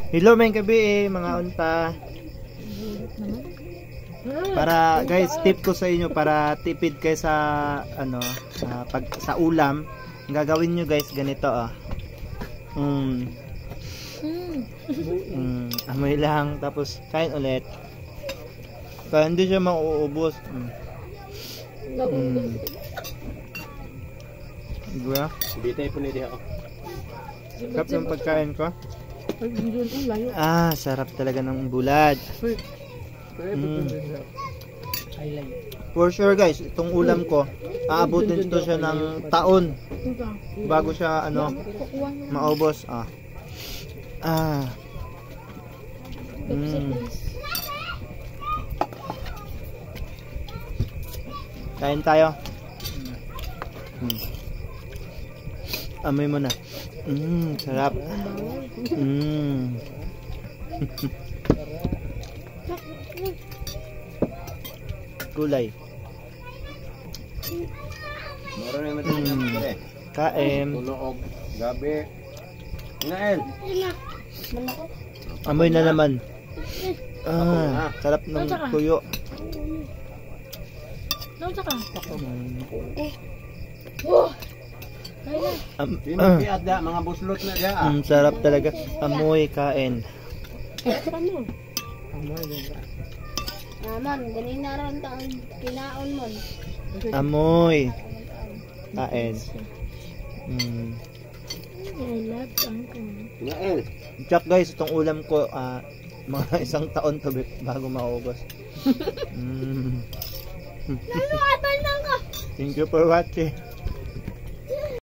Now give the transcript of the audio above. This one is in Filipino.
Hello may gabi mga unta. Para guys, tip ko sa inyo para tipid kayo sa ano, pag sa ulam, ang gagawin niyo guys ganito amoy lang tapos kain ulit. Kaya hindi siya mauubos. Diba? Hindi tayo po nila ako. Sarap ng pagkain ko. Sarap talaga ng bulad. For sure guys, itong ulam ko aabutin to siya ng taon bago siya maubos. Kain tayo. Amoy mo na. Sarap. Gulay. Meron na yung Kain. Tuloog. Gabi. Ngael. Amoy na naman. Sarap ng tuyo. Mga buslot na dia. Sarap talaga. Amoy kain. Naman, ganina ron taon kinaon mo. Amoy kain. I love Uncle. Ngael. Jack guys, itong ulam ko mga isang taon to bago maubos. Lalo, atay na ka! Thank you for watching.